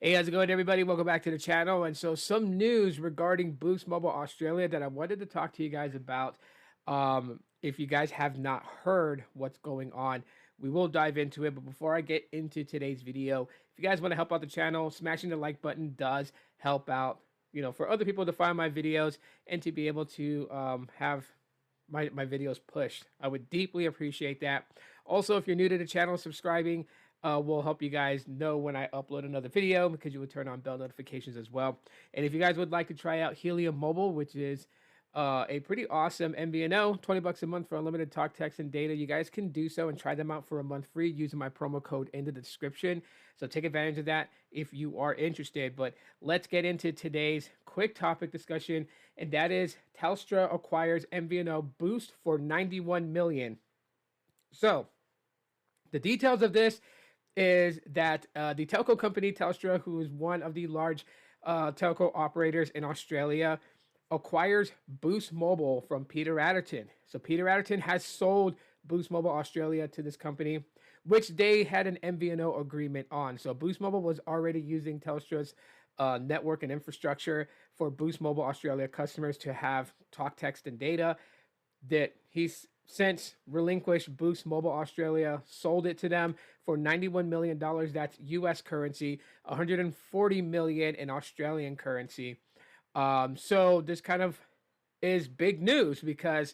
Hey, how's it going, everybody? Welcome back to the channel. And so, some news regarding Boost Mobile Australia that I wanted to talk to you guys about. If you guys have not heard what's going on, we will dive into it. But before I get into today's video, if you guys want to help out the channel, smashing the like button does help out, for other people to find my videos and to be able to have my videos pushed. I would deeply appreciate that. Also, if you're new to the channel, subscribing will help you guys know when I upload another video because you would turn on bell notifications as well. And if you guys would like to try out Helium Mobile, which is a pretty awesome MVNO, 20 bucks a month for unlimited talk, text, and data, you guys can do so and try them out for a month free using my promo code in the description. So take advantage of that if you are interested. But let's get into today's quick topic discussion, and that is Telstra acquires MVNO Boost for 91 million. So the details of this is that the telco company Telstra, who is one of the large telco operators in Australia, acquires Boost Mobile from Peter Adderton. So Peter Adderton has sold Boost Mobile Australia to this company, which they had an MVNO agreement on. So Boost Mobile was already using Telstra's network and infrastructure for Boost Mobile Australia customers to have talk, text, and data. That he's since relinquished Boost Mobile Australia, sold it to them for $91 million. That's US currency, 140 million in Australian currency. So this kind of is big news because,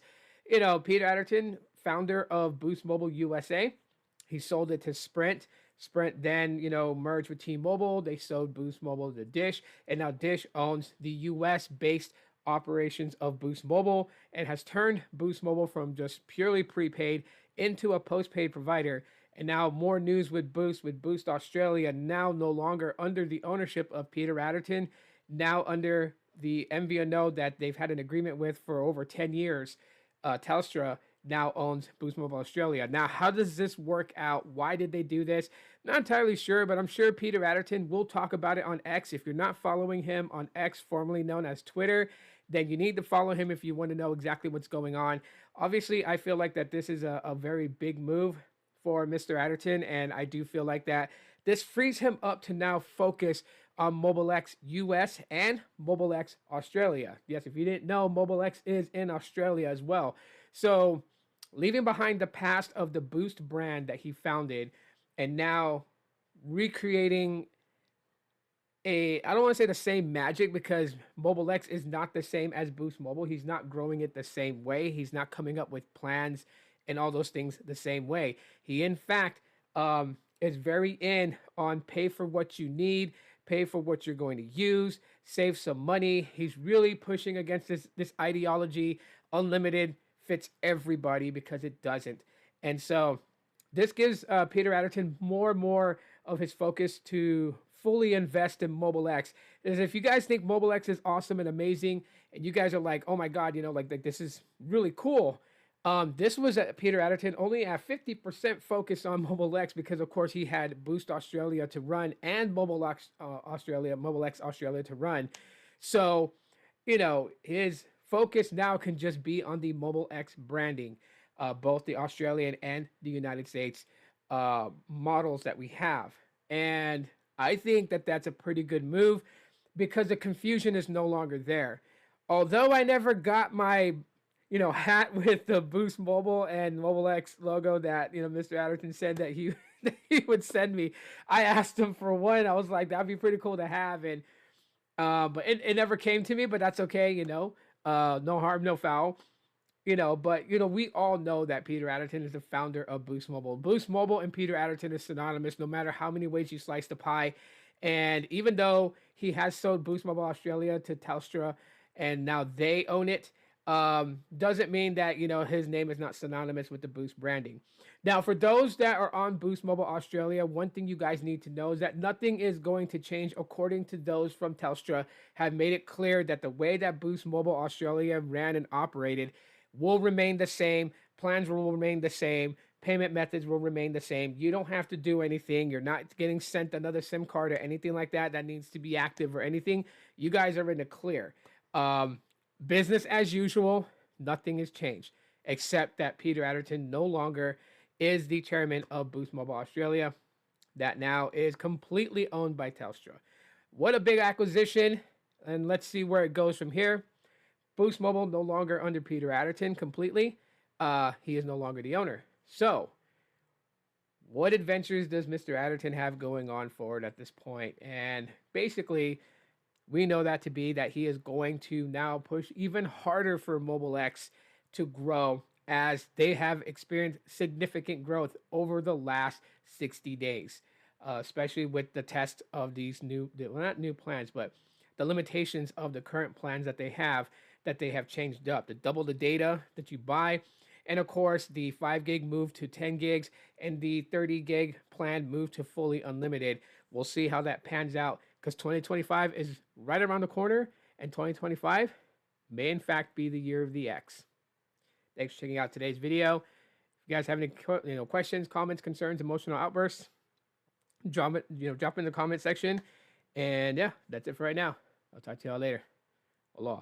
Peter Adderton, founder of Boost Mobile USA, he sold it to Sprint. Sprint then, merged with T-Mobile. They sold Boost Mobile to Dish, and now Dish owns the US-based operations of Boost Mobile and has turned Boost Mobile from just purely prepaid into a postpaid provider. And now more news with Boost Australia now no longer under the ownership of Peter Adderton, now under the MVNO that they've had an agreement with for over 10 years. Telstra now owns Boost Mobile Australia. Now, how does this work out? Why did they do this? Not entirely sure, but I'm sure Peter Adderton will talk about it on X. If you're not following him on X, formerly known as Twitter, then you need to follow him if you want to know exactly what's going on. Obviously, I feel like that this is a very big move for Mr. Adderton, and I do feel like that this frees him up to now focus on Mobile X US and Mobile X Australia. Yes, if you didn't know, Mobile X is in Australia as well. So leaving behind the past of the Boost brand that he founded and now recreating I don't want to say the same magic because Mobile X is not the same as Boost Mobile. He's not growing it the same way. He's not coming up with plans and all those things the same way. He, in fact, is very in on pay for what you need, pay for what you're going to use, save some money. He's really pushing against this ideology. Unlimited fits everybody because it doesn't. And so this gives Peter Adderton more and more of his focus to fully invest in Mobile X. Is if you guys think Mobile X is awesome and amazing, and you guys are like, oh my God, like this is really cool. This was Peter Adderton only at 50% focus on Mobile X because, of course, he had Boost Australia to run and Mobile X Australia to run. So, his focus now can just be on the Mobile X branding, both the Australian and the United States models that we have. And I think that that's a pretty good move because the confusion is no longer there. Although I never got my hat with the Boost Mobile and Mobile X logo that, Mr. Adderton said that he that he would send me. I asked him for one. I was like, that'd be pretty cool to have. And but it never came to me, but that's okay, no harm, no foul. But we all know that Peter Adderton is the founder of Boost Mobile. Boost Mobile and Peter Adderton is synonymous no matter how many ways you slice the pie. And even though he has sold Boost Mobile Australia to Telstra and now they own it, doesn't mean that his name is not synonymous with the Boost branding. Now, for those that are on Boost Mobile Australia, one thing you guys need to know is that nothing is going to change. According to those from Telstra, have made it clear that the way that Boost Mobile Australia ran and operated will remain the same. Plans will remain the same. Payment methods will remain the same. You don't have to do anything. You're not getting sent another SIM card or anything like that needs to be active or anything. You guys are in the clear. Business as usual. Nothing has changed except that Peter Adderton no longer is the chairman of Boost Mobile Australia. That now is completely owned by Telstra. What a big acquisition. And let's see where it goes from here. Boost Mobile no longer under Peter Adderton completely. He is no longer the owner. So, what adventures does Mr. Adderton have going on forward at this point? And basically, we know that to be that he is going to now push even harder for Mobile X to grow, as they have experienced significant growth over the last 60 days, especially with the test of these new, well, not new plans, but the limitations of the current plans that they have changed up. The double the data that you buy, and of course the 5 gig move to 10 gigs, and the 30 gig plan move to fully unlimited. We'll see how that pans out, because 2025 is right around the corner, and 2025 may in fact be the year of the X. Thanks for checking out today's video. If you guys have any questions, comments, concerns, emotional outbursts, drop in the comment section. And yeah, that's it for right now. I'll talk to y'all later. Aloha.